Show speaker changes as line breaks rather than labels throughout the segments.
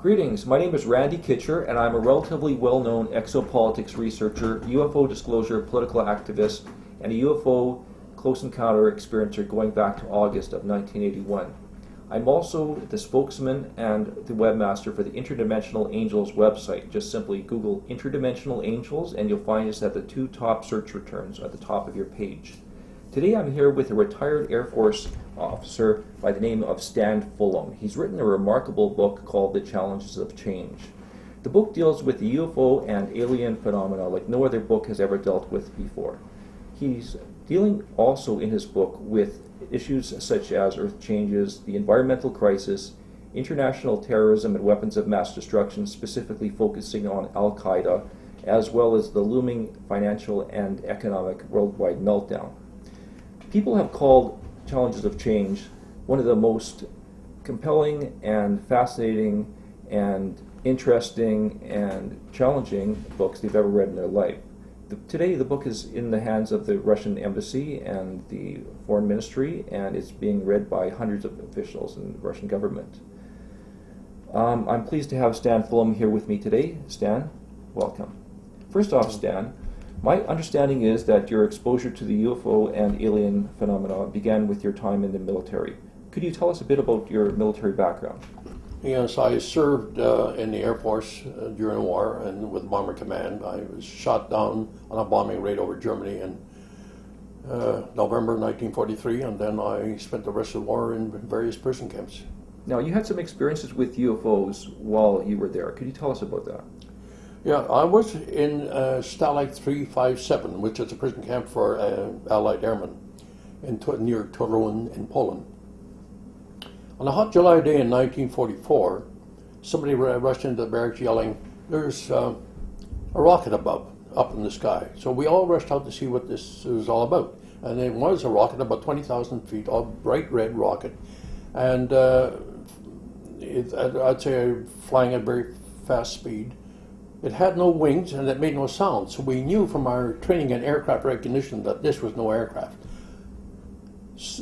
Greetings, my name is Randy Kitcher, and I'm a relatively well-known exopolitics researcher, UFO disclosure political activist, and a UFO close encounter experiencer going back to August of 1981. I'm also the spokesman and the webmaster for the Interdimensional Angels website. Just simply Google Interdimensional Angels and you'll find us at the two top search returns at the top of your page. Today I'm here with a retired Air Force officer by the name of Stan Fulham. He's written a remarkable book called The Challenges of Change. The book deals with the UFO and alien phenomena like no other book has ever dealt with before. He's dealing also in his book with issues such as Earth changes, the environmental crisis, international terrorism and weapons of mass destruction, specifically focusing on Al-Qaeda, as well as the looming financial and economic worldwide meltdown. People have called Challenges of Change one of the most compelling and fascinating and interesting and challenging books they've ever read in their life. Today the book is in the hands of the Russian embassy and the foreign ministry, and it's being read by hundreds of officials in the Russian government. I'm pleased to have Stan Fulham here with me today. Stan, welcome. First off, Stan, my understanding is that your exposure to the UFO and alien phenomena began with your time in the military. Could you tell us a bit about your military background?
Yes, I served in the Air Force during the war and with Bomber Command. I was shot down on a bombing raid over Germany in November 1943, and then I spent the rest of the war in various prison camps.
Now, you had some experiences with UFOs while you were there. Could you tell us about that?
Yeah, I was in Stanley 357, which is a prison camp for Allied airmen near Toruń in Poland. On a hot July day in 1944, somebody rushed into the barracks yelling, "There's a rocket up in the sky." So we all rushed out to see what this was all about. And it was a rocket about 20,000 feet, a bright red rocket. And I'd say flying at very fast speed. It had no wings and it made no sound. So we knew from our training in aircraft recognition that this was no aircraft.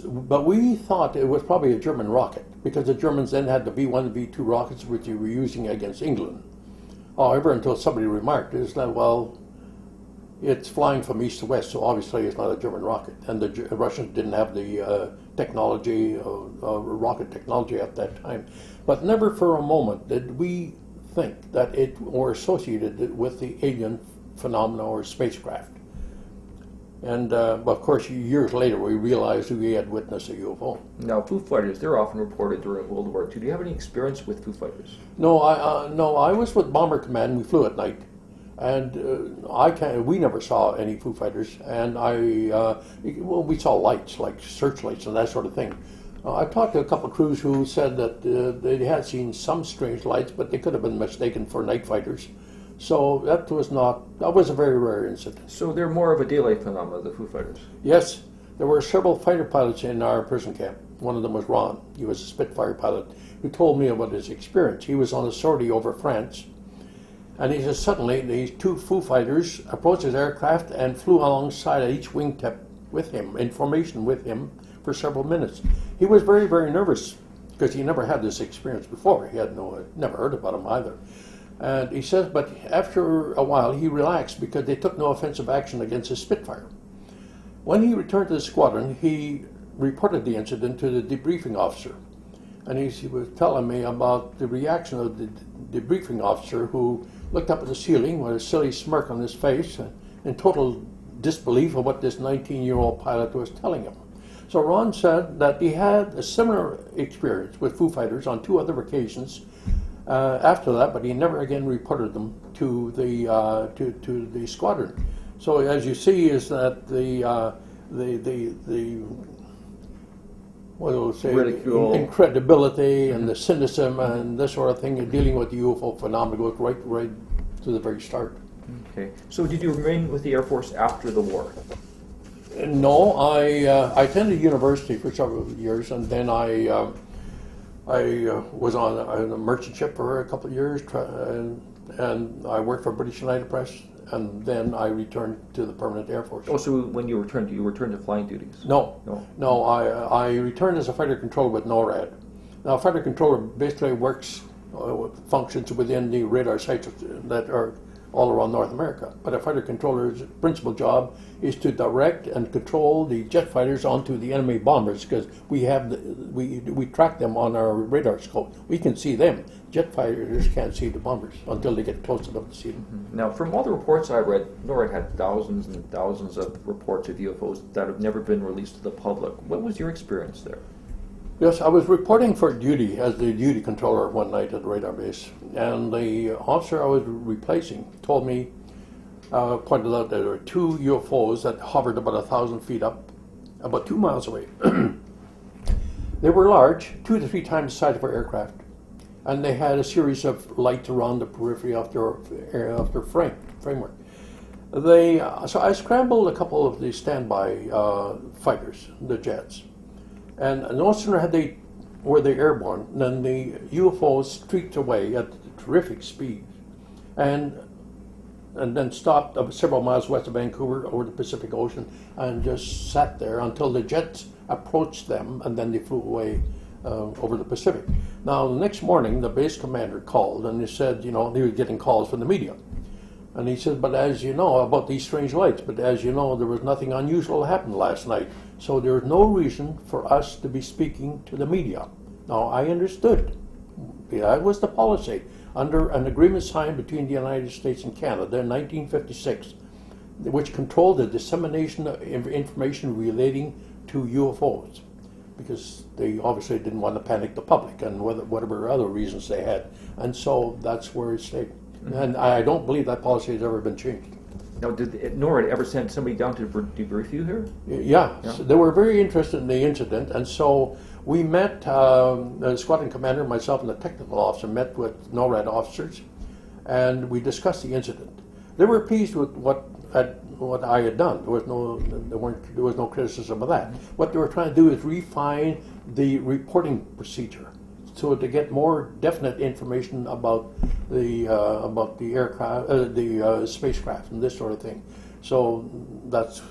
But we thought it was probably a German rocket, because the Germans then had the V-1 and V-2 rockets which they were using against England. However, until somebody remarked, is that, well, it's flying from east to west, so obviously it's not a German rocket. And the Russians didn't have the technology, rocket technology at that time. But never for a moment did we think that it or associated it with the alien phenomena or spacecraft. And of course, years later, we realized we had witnessed a UFO.
Now, Foo Fighters, they're often reported during World War II. Do you have any experience with Foo Fighters?
No, I was with Bomber Command. We flew at night, and we never saw any Foo Fighters. And well, we saw lights, like searchlights and that sort of thing. I talked to a couple of crews who said that they had seen some strange lights, but they could have been mistaken for night fighters. So that was a very rare incident.
So they're more of a daylight phenomenon, the Foo Fighters?
Yes. There were several fighter pilots in our prison camp. One of them was Ron. He was a Spitfire pilot who told me about his experience. He was on a sortie over France, and he said suddenly these two Foo Fighters approached his aircraft and flew alongside each wingtip with him, in formation with him, for several minutes. He was very, very nervous because he never had this experience before. He had never heard about them either. And he says, but after a while he relaxed because they took no offensive action against his Spitfire. When he returned to the squadron, he reported the incident to the debriefing officer. And he was telling me about the reaction of the debriefing officer, who looked up at the ceiling with a silly smirk on his face in total disbelief of what this 19-year-old pilot was telling him. So Ron said that he had a similar experience with Foo Fighters on 2 other occasions after that, but he never again reported them to the squadron. So as you see, is that the what will say,
ridicule,
incredibility, and the cynicism and this sort of thing in dealing with the UFO phenomenon goes right to the very start.
Okay. So did you remain with the Air Force after the war?
No, I attended university for several years, and then I was on a merchant ship for a couple of years, and I worked for British United Press, and then I returned to the permanent Air Force.
Oh, so when you returned to flying duties?
No. I returned as a fighter controller with NORAD. Now, a fighter controller basically works functions within the radar sites that are all around North America. But a fighter controller's principal job is to direct and control the jet fighters onto the enemy bombers, because we track them on our radar scope. We can see them. Jet fighters can't see the bombers until they get close enough to see them.
Now, from all the reports I read, NORAD had thousands and thousands of reports of UFOs that have never been released to the public. What was your experience there?
Yes, I was reporting for duty as the duty controller one night at the radar base, and the officer I was replacing told me, pointed out that there were two UFOs that hovered about 1,000 feet up, about 2 miles away. They were large, 2 to 3 times the size of our aircraft, and they had a series of lights around the periphery of their framework. So I scrambled a couple of the standby fighters, the jets. And no sooner were they airborne than the UFOs streaked away at terrific speed, and then stopped several miles west of Vancouver over the Pacific Ocean and just sat there until the jets approached them, and then they flew away over the Pacific. Now, the next morning, the base commander called, and he said, he was getting calls from the media. And he said, but as you know, about these strange lights, but as you know, there was nothing unusual that happened last night. So there's no reason for us to be speaking to the media. Now, I understood. That was the policy under an agreement signed between the United States and Canada in 1956, which controlled the dissemination of information relating to UFOs, because they obviously didn't want to panic the public and whatever other reasons they had. And so that's where it stayed. And I don't believe that policy has ever been changed.
Now, did NORAD ever send somebody down to debrief you here?
Yeah. So they were very interested in the incident, and so we met, the squadron commander, myself, and the technical officer met with NORAD officers, and we discussed the incident. They were pleased with what I had done. There was no criticism of that. What they were trying to do is refine the reporting procedure, so to get more definite information about the aircraft, the spacecraft, and this sort of thing. So that's